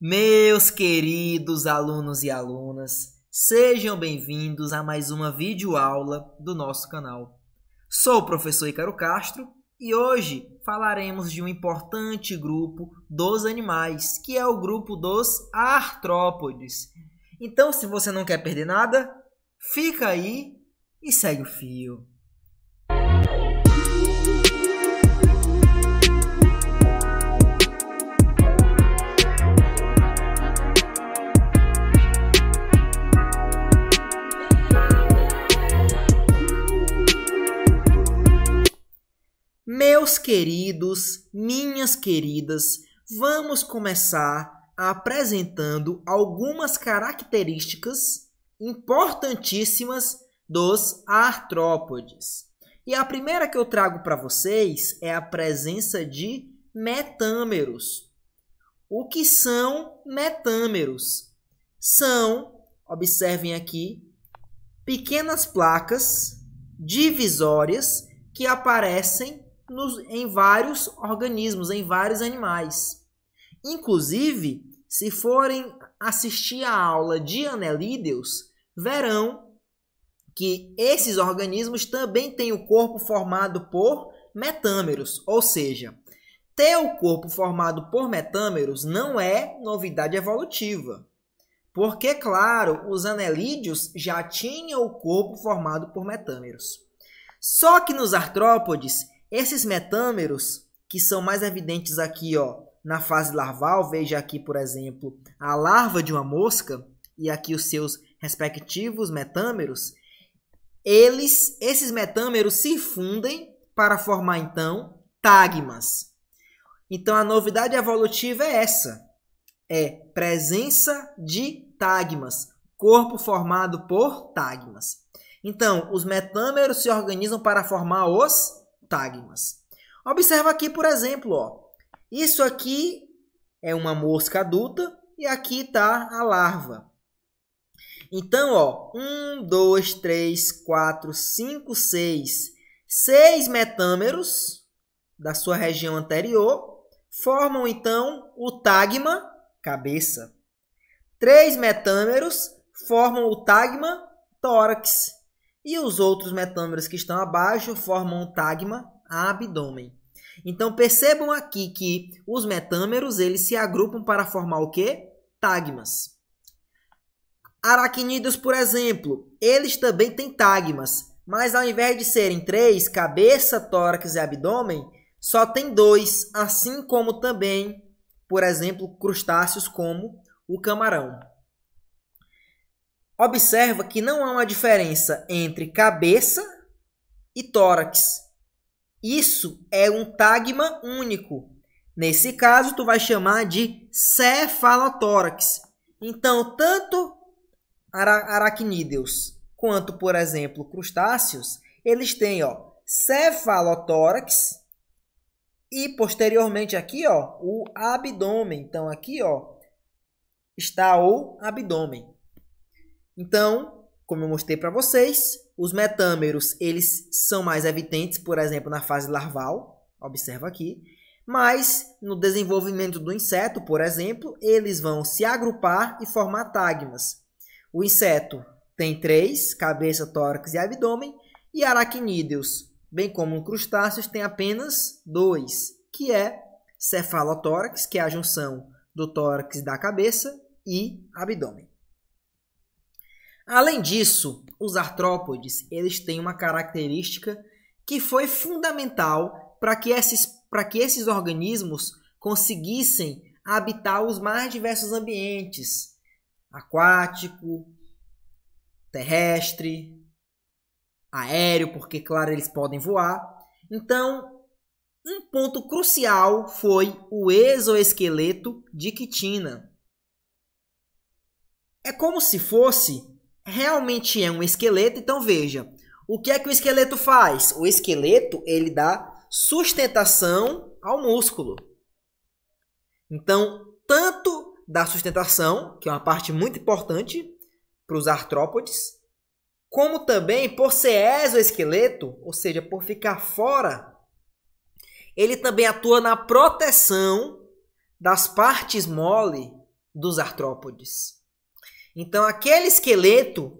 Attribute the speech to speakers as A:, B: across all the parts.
A: Meus queridos alunos e alunas, sejam bem-vindos a mais uma videoaula do nosso canal. Sou o professor Ícaro Castro e hoje falaremos de um importante grupo dos animais, que é o grupo dos artrópodes. Então, se você não quer perder nada, fica aí e segue o fio. Meus queridos, minhas queridas, vamos começar apresentando algumas características importantíssimas dos artrópodes. E a primeira que eu trago para vocês é a presença de metâmeros. O que são metâmeros? São, observem aqui, pequenas placas divisórias que aparecem em vários organismos, em vários animais. Inclusive, se forem assistir a aula de anelídeos, verão que esses organismos também têm o corpo formado por metâmeros. Ou seja, ter o corpo formado por metâmeros não é novidade evolutiva. Porque, claro, os anelídeos já tinham o corpo formado por metâmeros. Só que nos artrópodes, esses metâmeros, que são mais evidentes aqui na fase larval, veja aqui, por exemplo, a larva de uma mosca e aqui os seus respectivos metâmeros, esses metâmeros se fundem para formar, então, tagmas. Então, a novidade evolutiva é essa, presença de tagmas, corpo formado por tagmas. Então, os metâmeros se organizam para formar os tagmas. Observa aqui, por exemplo, isso aqui é uma mosca adulta e aqui está a larva. Então, 1, 2, 3, 4, 5, 6. 6 metâmeros da sua região anterior formam, então, o tagma cabeça. 3 metâmeros formam o tagma tórax. E os outros metâmeros que estão abaixo formam o tagma abdômen. Então, percebam aqui que os metâmeros eles se agrupam para formar o quê? Tagmas. Aracnídeos, por exemplo, eles também têm tagmas, mas ao invés de serem 3, cabeça, tórax e abdômen, só tem 2, assim como também, por exemplo, crustáceos como o camarão. Observa que não há uma diferença entre cabeça e tórax. Isso é um tagma único. Nesse caso, tu vai chamar de cefalotórax. Então, tanto aracnídeos quanto, por exemplo, crustáceos, eles têm cefalotórax e posteriormente aqui o abdômen. Então, aqui está o abdômen. Então, como eu mostrei para vocês, os metâmeros eles são mais evidentes, por exemplo, na fase larval, observa aqui, mas no desenvolvimento do inseto, por exemplo, eles vão se agrupar e formar tagmas. O inseto tem 3, cabeça, tórax e abdômen, e aracnídeos, bem como crustáceos, tem apenas 2, que é cefalotórax, que é a junção do tórax e da cabeça, e abdômen. Além disso, os artrópodes eles têm uma característica que foi fundamental para que esses organismos conseguissem habitar os mais diversos ambientes, aquático, terrestre, aéreo, porque, claro, eles podem voar. Então, um ponto crucial foi o exoesqueleto de quitina. É como se fosse... Realmente é um esqueleto, então veja, o que é que o esqueleto faz? O esqueleto ele dá sustentação ao músculo. Então, tanto dá sustentação, que é uma parte muito importante para os artrópodes, como também por ser exoesqueleto, ou seja, por ficar fora, ele também atua na proteção das partes mole dos artrópodes. Então, aquele esqueleto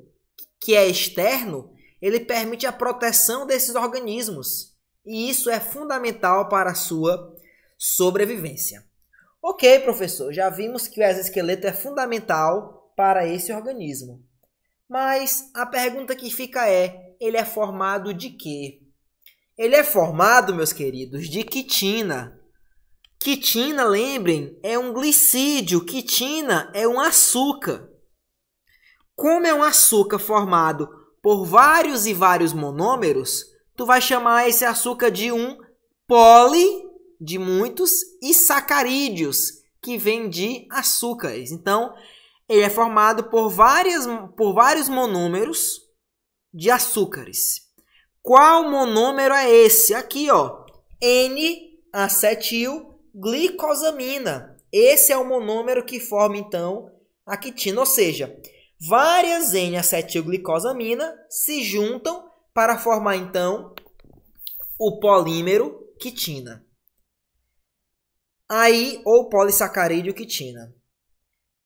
A: que é externo, ele permite a proteção desses organismos. E isso é fundamental para a sua sobrevivência. Ok, professor, já vimos que o exoesqueleto é fundamental para esse organismo. Mas a pergunta que fica é, ele é formado de quê? Ele é formado, meus queridos, de quitina. Quitina, lembrem, é um glicídio. Quitina é um açúcar. Como é um açúcar formado por vários e vários monômeros, tu vai chamar esse açúcar de um poli, de muitos, e sacarídeos, que vem de açúcares. Então, ele é formado por vários monômeros de açúcares. Qual monômero é esse? Aqui, ó, N-acetilglicosamina. Esse é o monômero que forma, então, a quitina, ou seja, várias N-acetilglicosamina se juntam para formar, então, o polímero quitina. Aí, ou polissacarídeo quitina.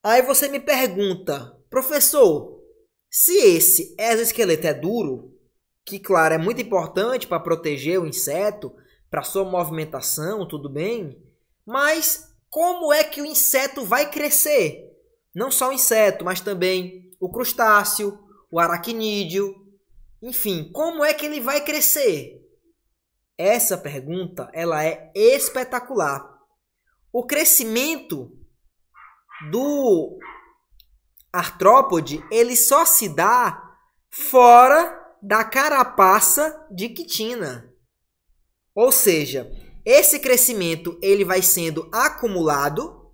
A: Aí você me pergunta, professor, se esse exoesqueleto é duro, que, claro, é muito importante para proteger o inseto, para sua movimentação, tudo bem, mas como é que o inseto vai crescer? Não só o inseto, mas também o crustáceo, o aracnídeo, enfim, como é que ele vai crescer? Essa pergunta, ela é espetacular. O crescimento do artrópode, ele só se dá fora da carapaça de quitina. Ou seja, esse crescimento ele vai sendo acumulado,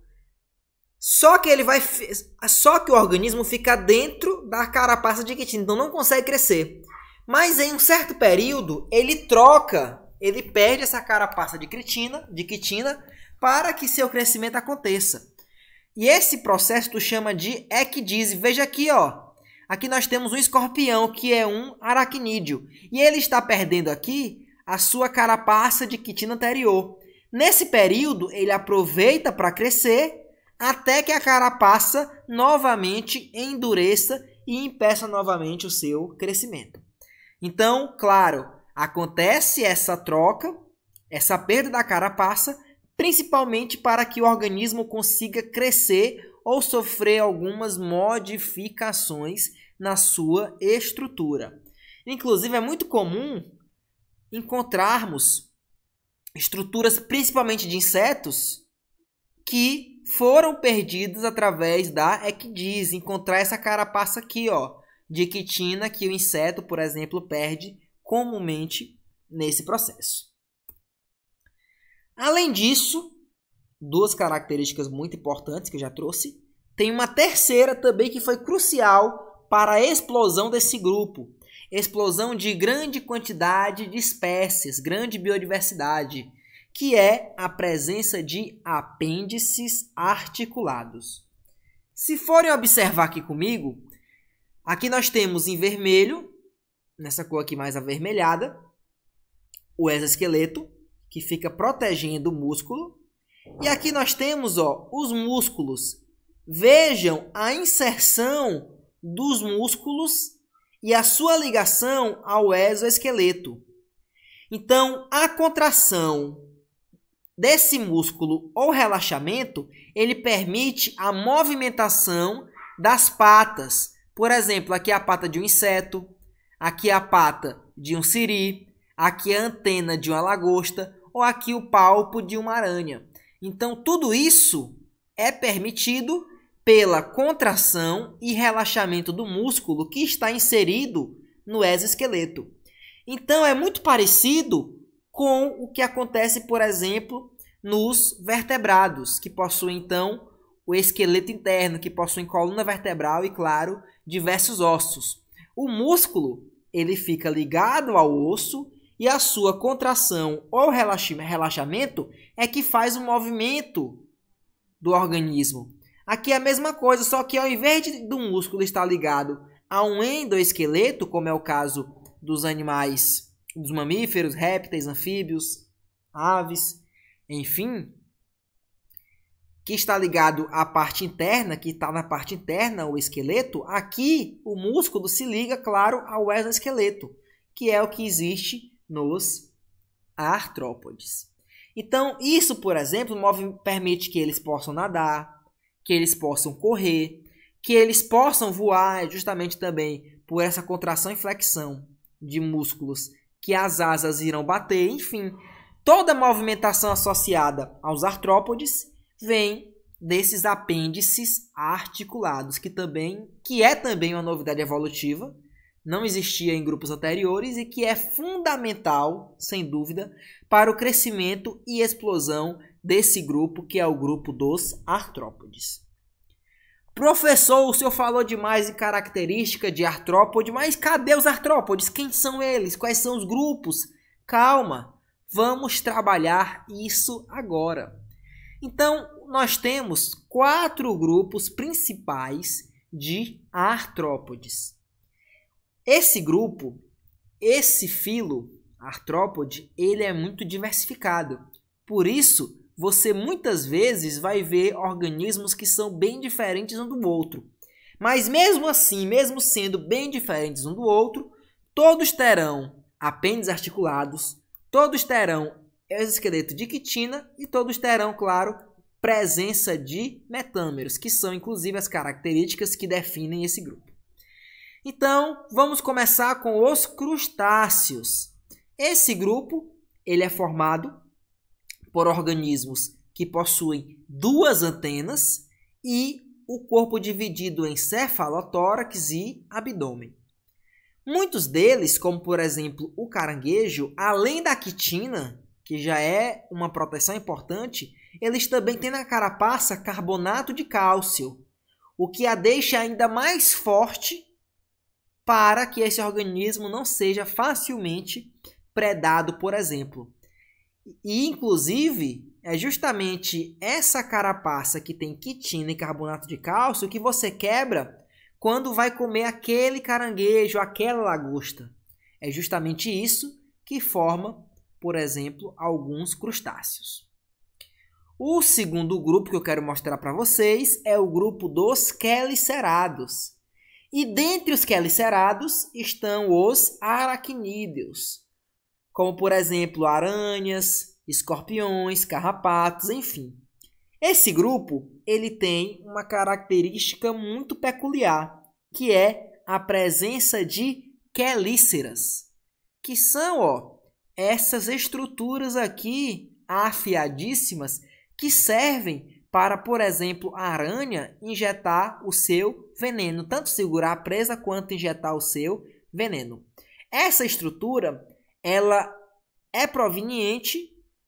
A: só que o organismo fica dentro da carapaça de quitina, então não consegue crescer. Mas em um certo período, ele perde essa carapaça de quitina para que seu crescimento aconteça. E esse processo tu chama de ecdise. Veja aqui, ó. Aqui nós temos um escorpião, que é um aracnídeo. E ele está perdendo aqui a sua carapaça de quitina anterior. Nesse período, ele aproveita para crescer até que a carapaça novamente endureça e impeça novamente o seu crescimento. Então, claro, acontece essa troca, essa perda da carapaça, principalmente para que o organismo consiga crescer ou sofrer algumas modificações na sua estrutura. Inclusive, é muito comum encontrarmos estruturas, principalmente de insetos, que foram perdidas através da ecdise. Encontrar essa carapaça aqui, ó, de quitina que o inseto, por exemplo, perde comumente nesse processo. Além disso, duas características muito importantes que eu já trouxe, tem uma terceira também que foi crucial para a explosão desse grupo. Explosão de grande quantidade de espécies, grande biodiversidade, que é a presença de apêndices articulados. Se forem observar aqui comigo, aqui nós temos em vermelho, nessa cor aqui mais avermelhada, o exoesqueleto, que fica protegendo o músculo. E aqui nós temos, ó, os músculos. Vejam a inserção dos músculos e a sua ligação ao exoesqueleto. Então, a contração desse músculo ou relaxamento, ele permite a movimentação das patas. Por exemplo, aqui é a pata de um inseto, aqui é a pata de um siri, aqui é a antena de uma lagosta, ou aqui o palpo de uma aranha. Então, tudo isso é permitido pela contração e relaxamento do músculo que está inserido no exoesqueleto. Então, é muito parecido com o que acontece, por exemplo, nos vertebrados, que possuem, então, o esqueleto interno, que possuem coluna vertebral e, claro, diversos ossos. O músculo, ele fica ligado ao osso, e a sua contração ou relaxamento é que faz o movimento do organismo. Aqui é a mesma coisa, só que ao invés do músculo estar ligado a um endoesqueleto, como é o caso dos animais, dos mamíferos, répteis, anfíbios, aves, enfim, que está ligado à parte interna, que está na parte interna, o esqueleto, aqui o músculo se liga, claro, ao exoesqueleto, que é o que existe nos artrópodes. Então, isso, por exemplo, permite que eles possam nadar, que eles possam correr, que eles possam voar, justamente também por essa contração e flexão de músculos que as asas irão bater, enfim, toda movimentação associada aos artrópodes vem desses apêndices articulados, que é também uma novidade evolutiva, não existia em grupos anteriores e que é fundamental, sem dúvida, para o crescimento e explosão desse grupo, que é o grupo dos artrópodes. Professor, o senhor falou demais em característica de artrópode, mas cadê os artrópodes? Quem são eles? Quais são os grupos? Calma, vamos trabalhar isso agora. Então, nós temos 4 grupos principais de artrópodes. Esse grupo, esse filo artrópode, ele é muito diversificado. Por isso, você muitas vezes vai ver organismos que são bem diferentes um do outro. Mas mesmo assim, mesmo sendo bem diferentes um do outro, todos terão apêndices articulados, todos terão exoesqueleto de quitina e todos terão, claro, presença de metâmeros, que são inclusive as características que definem esse grupo. Então, vamos começar com os crustáceos. Esse grupo, ele é formado por organismos que possuem 2 antenas e o corpo dividido em cefalotórax e abdômen. Muitos deles, como por exemplo o caranguejo, além da quitina, que já é uma proteção importante, eles também têm na carapaça carbonato de cálcio, o que a deixa ainda mais forte para que esse organismo não seja facilmente predado, por exemplo. E, inclusive, é justamente essa carapaça que tem quitina e carbonato de cálcio que você quebra quando vai comer aquele caranguejo, aquela lagosta. É justamente isso que forma, por exemplo, alguns crustáceos. O segundo grupo que eu quero mostrar para vocês é o grupo dos quelicerados. E dentre os quelicerados estão os aracnídeos, como por exemplo aranhas, escorpiões, carrapatos, enfim. Esse grupo ele tem uma característica muito peculiar, que é a presença de quelíceras, que são essas estruturas aqui afiadíssimas que servem para, por exemplo, a aranha injetar o seu veneno, tanto segurar a presa quanto injetar o seu veneno. Essa estrutura ela é proveniente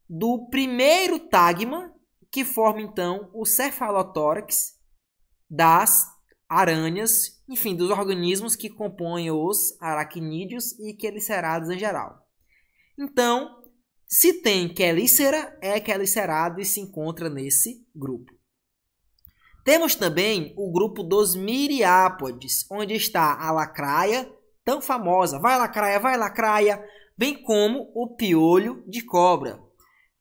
A: do primeiro tagma, que forma então o cefalotórax das aranhas, enfim, dos organismos que compõem os aracnídeos e quelicerados em geral. Então, se tem quelícera, é quelicerado e se encontra nesse grupo. Temos também o grupo dos miriápodes, onde está a lacraia, tão famosa, vai lacraia, bem como o piolho de cobra.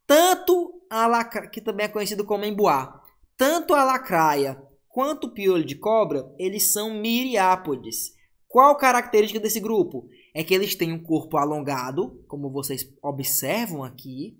A: Tanto a lacraia, que também é conhecido como emboá, tanto a lacraia quanto o piolho de cobra, eles são miriápodes. Qual característica desse grupo? É que eles têm um corpo alongado, como vocês observam aqui,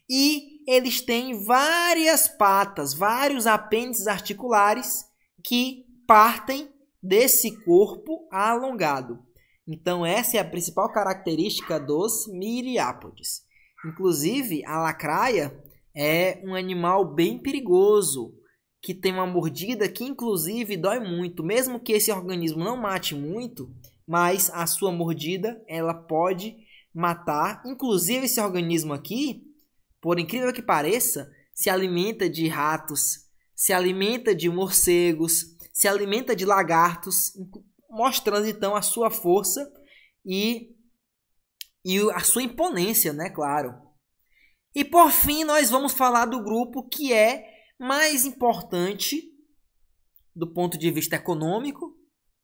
A: e eles têm várias patas, vários apêndices articulares que partem desse corpo alongado. Então, essa é a principal característica dos miriápodes. Inclusive, a lacraia é um animal bem perigoso, que tem uma mordida que, inclusive, dói muito. Mesmo que esse organismo não mate muito, mas a sua mordida ela pode matar. Inclusive, esse organismo aqui, por incrível que pareça, se alimenta de ratos, se alimenta de morcegos, se alimenta de lagartos, mostrando então a sua força e a sua imponência, né? Claro. E por fim, nós vamos falar do grupo que é mais importante do ponto de vista econômico,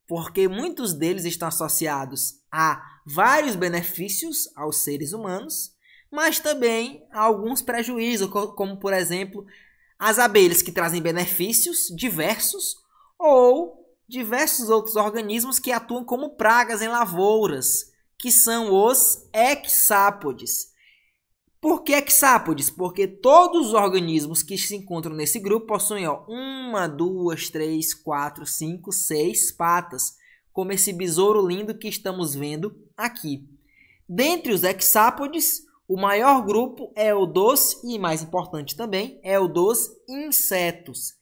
A: porque muitos deles estão associados a vários benefícios aos seres humanos, mas também a alguns prejuízos, como por exemplo As abelhas que trazem benefícios diversos ou diversos outros organismos que atuam como pragas em lavouras, que são os hexápodes. Por que hexápodes? Porque todos os organismos que se encontram nesse grupo possuem 1, 2, 3, 4, 5, 6 patas, como esse besouro lindo que estamos vendo aqui. Dentre os hexápodes, o maior grupo é o dos, e mais importante também, é o dos insetos.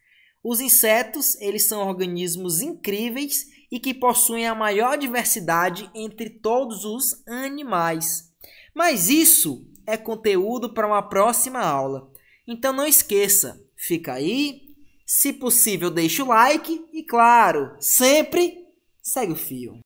A: Os insetos, eles são organismos incríveis e que possuem a maior diversidade entre todos os animais. Mas isso é conteúdo para uma próxima aula. Então não esqueça, fica aí, se possível deixa o like e claro, sempre segue o fio.